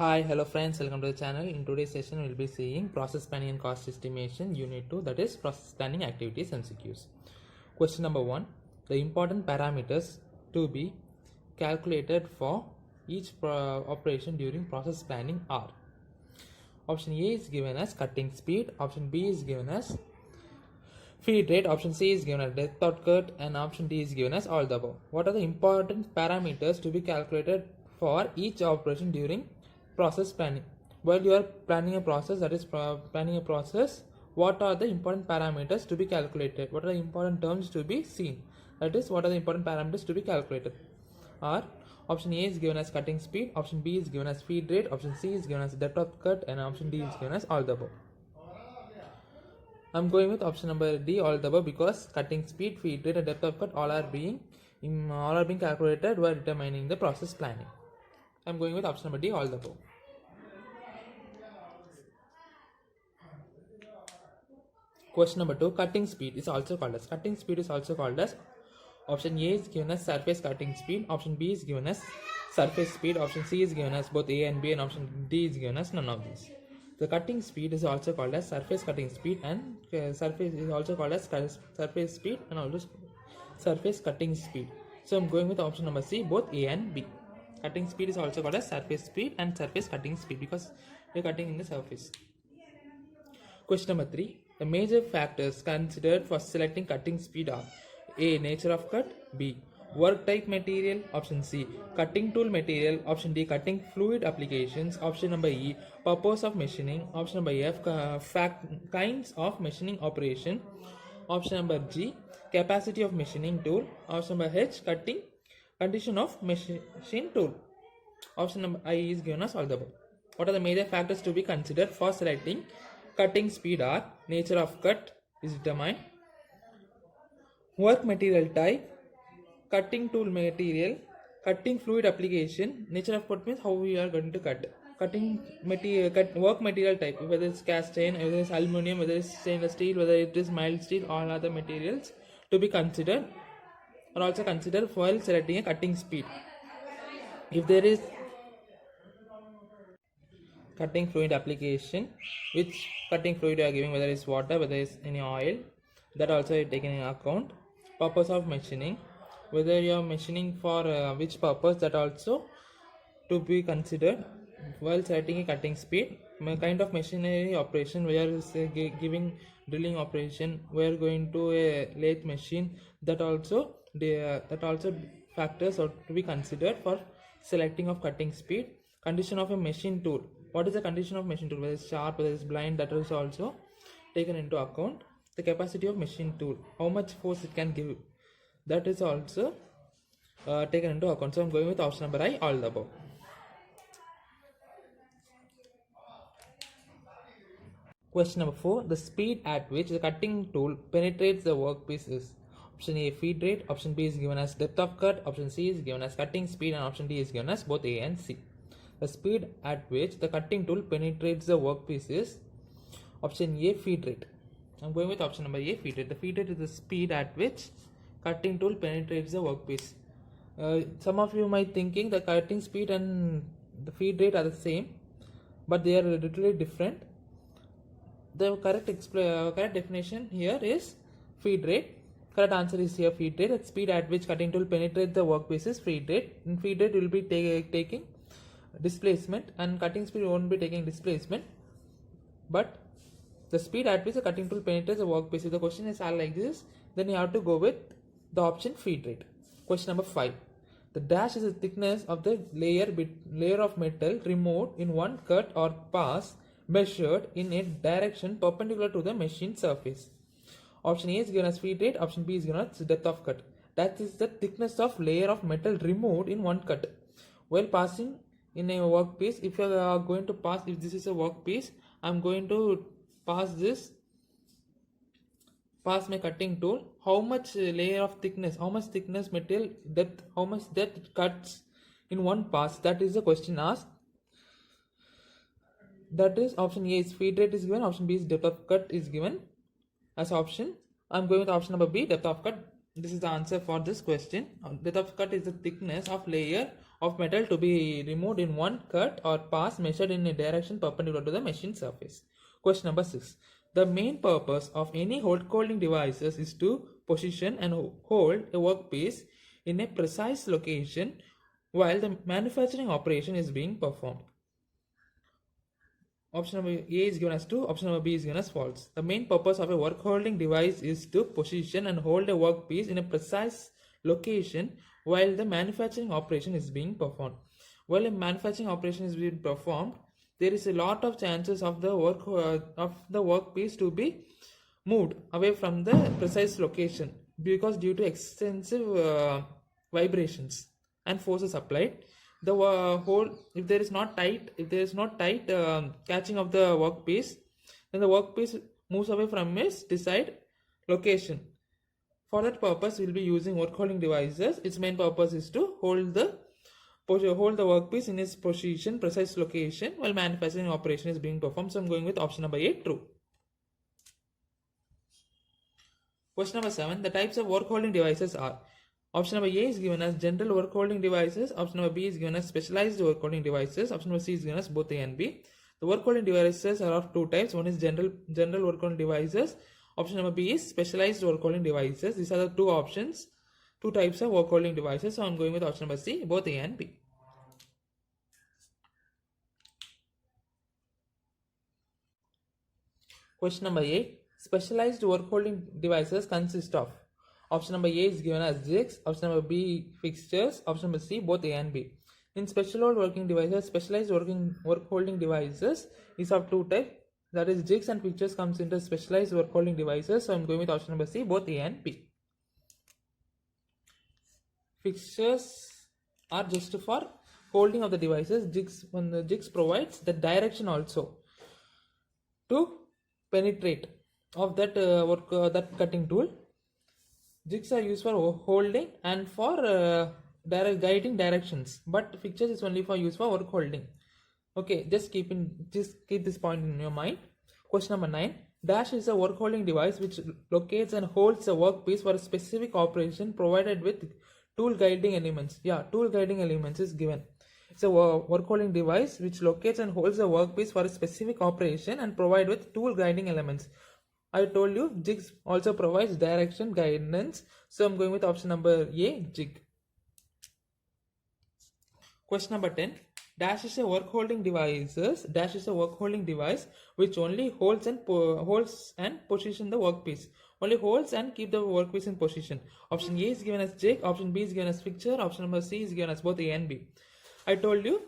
Hi, hello friends, welcome to the channel. In today's session, we'll be seeing process planning and cost estimation unit 2, that is process planning activities MCQs. Question number 1. The important parameters to be calculated for each operation during process planning are: option A is given as cutting speed, option B is given as feed rate, option C is given as depth of cut, and option D is given as all the above. What are the important parameters to be calculated for each operation during process planning? While you are planning a process, that is planning a process, what are the important parameters to be calculated? What are the important terms to be seen? That is, what are the important parameters to be calculated? Are option A is given as cutting speed, option B is given as feed rate, option C is given as depth of cut, and option D is given as all the above. I'm going with option number D, all the above, because cutting speed, feed rate, and depth of cut all are being calculated while determining the process planning. I'm going with option number D, all the above. Question number 2. Cutting speed is also called as. Cutting speed is also called as. Option A is given as surface cutting speed. Option B is given as surface speed. Option C is given as both A and B, and option D is given as none of these. The cutting speed is also called as surface cutting speed, and surface is also called as surface speed and also surface cutting speed. So I'm going with option number C, both A and B. Cutting speed is also called as surface speed and surface cutting speed because we're cutting in the surface. Question number 3. The major factors considered for selecting cutting speed are: A. Nature of cut, B. Work type material, option C. Cutting tool material, option D. Cutting fluid applications, option number E. Purpose of machining, option number F. Kinds of machining operation, option number G. Capacity of machining tool, option number H. Cutting condition of machine tool. Option number I is given as all the above. What are the major factors to be considered for selecting cutting speed? Are: nature of cut is determined, work material type, cutting tool material, cutting fluid application. Nature of cut means how we are going to cut. Cutting material, work material type, whether it's cast iron, whether it's aluminum, whether it's stainless steel, whether it is mild steel, all other materials to be considered are also considered while selecting a cutting speed. If there is cutting fluid application, which cutting fluid you are giving, whether it's water, whether it's any oil, that also is taken in account. Purpose of machining, whether you are machining for which purpose, that also to be considered while selecting a cutting speed. Kind of machinery operation, where is giving drilling operation, we are going to a lathe machine, that also factors are to be considered for selecting of cutting speed. Condition of a machine tool, what is the condition of machine tool, whether it's sharp, whether it's blind, that is also taken into account. The capacity of machine tool, how much force it can give, that is also taken into account. So I'm going with option number I, all the above. Question number 4. The speed at which the cutting tool penetrates the workpiece is: option A, feed rate, option B is given as depth of cut, option C is given as cutting speed, and option D is given as both A and C. The speed at which the cutting tool penetrates the workpiece is: option A, feed rate. I'm going with option number A, feed rate. The feed rate is the speed at which cutting tool penetrates the workpiece. Some of you might thinking the cutting speed and the feed rate are the same, but they are literally different. The correct definition here is feed rate. Correct answer is here, feed rate. The speed at which cutting tool penetrates the workpiece is feed rate. In feed rate, will be taking displacement, and cutting speed won't be taking displacement, but the speed at which the cutting tool penetrates the workpiece. If the question is all like this, then you have to go with the option feed rate. Question number 5. The dash is the thickness of the layer of metal removed in one cut or pass, measured in a direction perpendicular to the machine surface. Option A is given as feed rate, option B is given as depth of cut. That is the thickness of layer of metal removed in one cut. While passing in a workpiece, if you are going to pass, if this is a workpiece, I am going to pass my cutting tool. How much layer of thickness, how much thickness material depth, how much depth it cuts in one pass, that is the question asked. That is, option A is feed rate is given, option B is depth of cut is given as option. I'm going with option number B, depth of cut. This is the answer for this question. Depth of cut is the thickness of layer of metal to be removed in one cut or pass measured in a direction perpendicular to the machine surface. Question number 6. The main purpose of any holding devices is to position and hold a workpiece in a precise location while the manufacturing operation is being performed. Option number A is given as true, option number B is given as false. The main purpose of a work holding device is to position and hold a workpiece in a precise location while the manufacturing operation is being performed. While a manufacturing operation is being performed, there is a lot of chances of the workpiece to be moved away from the precise location because due to extensive vibrations and forces applied, the whole if there is not tight catching of the workpiece, then the workpiece moves away from its desired location. For that purpose, we will be using work holding devices. Its main purpose is to hold the workpiece in its position, precise location while manufacturing operation is being performed. So I'm going with option number A, true. Question number 7. The types of work holding devices are: option number A is given as general work holding devices, option number B is given as specialized work holding devices, option number C is given as both A and B. The work holding devices are of two types. One is general work holding devices, option number B is specialized work holding devices. These are the two options, two types of work holding devices. So I'm going with option number C, both A and B. Question number 8. Specialized work holding devices consist of: option number A is given as jigs, option number B fixtures, option number C both A and B. In specialized working devices, specialized work holding devices is of two types, that is jigs and fixtures comes into specialized work holding devices. So I'm going with option number C, both A and B. Fixtures are just for holding of the devices. Jigs provides the direction also to penetrate of that that cutting tool. Jigs are used for holding and for guiding directions, but fixtures is only for use for work holding. Okay, just keep this point in your mind. Question number 9. Dash is a work holding device which locates and holds a workpiece for a specific operation provided with tool guiding elements. Yeah, tool guiding elements is given. It's a work holding device which locates and holds a workpiece for a specific operation and provided with tool guiding elements. I told you jigs also provides direction guidance, so I'm going with option number A, jig. Question number 10. Dash is a work holding device which only holds and position the workpiece. Only holds and keep the workpiece in position. Option A is given as jig, option B is given as fixture, option number C is given as both A and B. I told you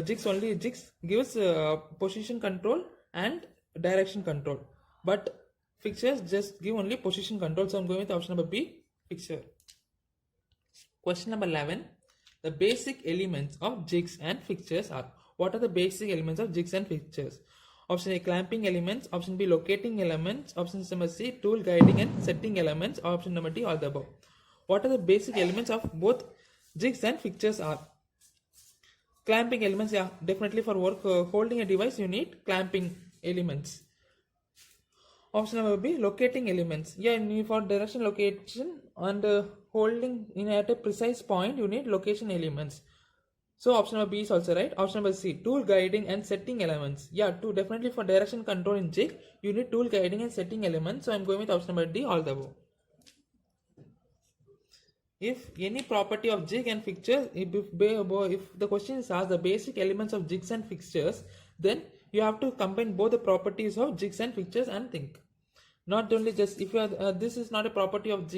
jigs gives position control and direction control, but fixtures just give only position control. So I'm going with option number B, fixture. Question number 11. The basic elements of jigs and fixtures are: what are the basic elements of jigs and fixtures? Option A, clamping elements, option B, locating elements, option number C, tool guiding and setting elements, option number D, all the above. What are the basic elements of both jigs and fixtures are? Clamping elements, yeah, definitely for work holding a device you need clamping elements. Option number B, locating elements. Yeah, for direction location and holding in at a precise point, you need location elements. So option number B is also right. Option number C, tool guiding and setting elements. Yeah, definitely for direction control in jig, you need tool guiding and setting elements. So I'm going with option number D, all the above. If any property of jig and fixture, if the question is asked the basic elements of jigs and fixtures, then you have to combine both the properties of jigs and fixtures and think. Not only just if you are this is not a property of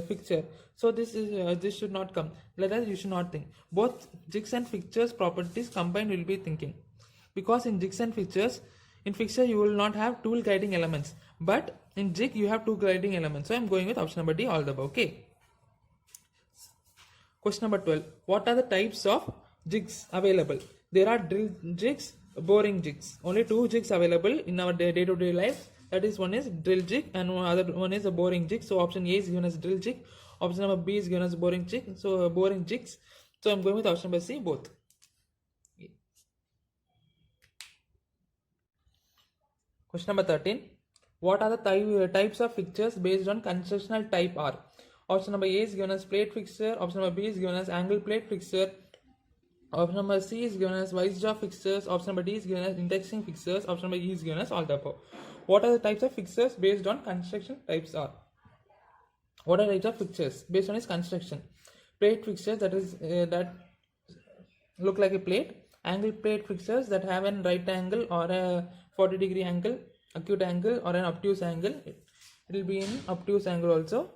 fixture, so this should not come. Like that you should not think. Both jigs and fixtures properties combined will be thinking, because in jigs and fixtures, in fixture you will not have tool guiding elements, but in jig you have tool guiding elements. So I'm going with option number D, all the above. Okay. Question number 12. What are the types of jigs available? There are drill jigs, boring jigs. Only two jigs available in our day-to-day life. That is, one is drill jig and other one is a boring jig. So option A is given as drill jig. Option number B is given as boring jig. So boring jigs. So I'm going with option number C, both. Question number 13. What are the types of fixtures based on constructional type are? Option number A is given as plate fixture. Option number B is given as angle plate fixture. Option number C is given as vice jaw fixtures. Option number D is given as indexing fixtures. Option number E is given as all the above. What are the types of fixtures based on construction types are? What are types of fixtures based on its construction? Plate fixtures, that is that look like a plate. Angle plate fixtures that have an right angle or a 40-degree angle, acute angle, or an obtuse angle. It will be in obtuse angle also.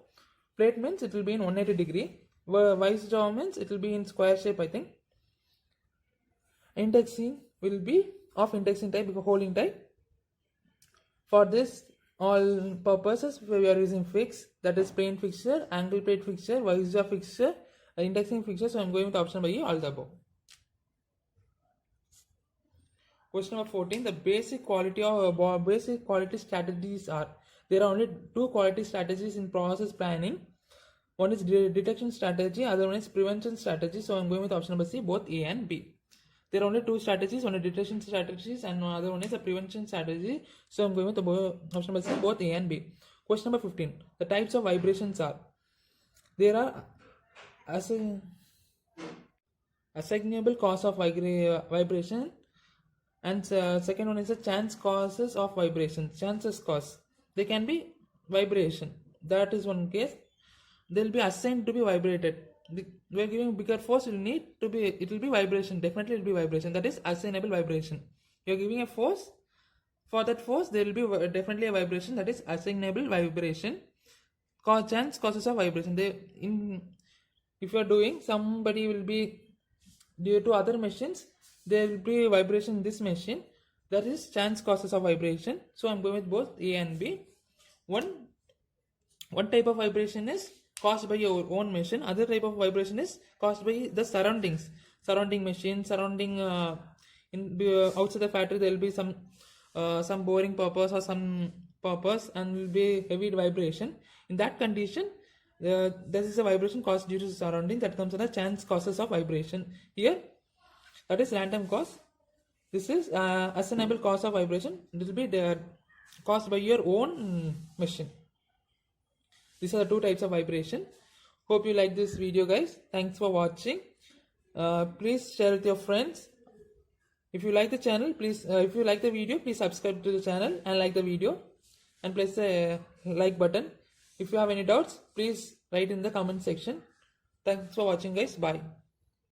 Plate means it will be in 180-degree. Vice jaw means it will be in square shape, I think. Indexing will be of indexing type, holding type. For this all purposes we are using fix, that is plane fixture, angle plate fixture, vice jaw fixture, indexing fixture. So I am going with option by E, all the above. Question number 14. The basic quality strategies are. There are only two quality strategies in process planning. One is detection strategy, other one is prevention strategy. So I am going with option number C, both A and B. There are only two strategies, one is detection strategies and another one is a prevention strategy. So I am going with option number C, both A and B. Question number 15. The types of vibrations are. There are assignable cause of vibration, and second one is the chance causes of vibration. Chances cause. They can be vibration. That is one case. They will be assigned to be vibrated. We are giving bigger force, it will be vibration. Definitely it will be vibration. That is assignable vibration. You are giving a force. For that force, there will be definitely a vibration. That is assignable vibration. Chance causes of vibration. If you are doing, somebody will be due to other machines, there will be vibration in this machine. That is chance causes of vibration. So I am going with both A and B. One type of vibration is caused by your own machine. Other type of vibration is caused by the surroundings. Surrounding machine, surrounding outside the factory there will be some boring purpose or some purpose and will be heavy vibration. In that condition, there is a vibration caused due to the surrounding, that comes under chance causes of vibration. Here, that is random cause. This is assignable cause of vibration. It will be caused by your own machine. These are the two types of vibration. Hope you like this video, guys. Thanks for watching. Please share with your friends. If you like the channel, if you like the video, please subscribe to the channel and like the video and press the like button. If you have any doubts, please write in the comment section. Thanks for watching, guys. Bye.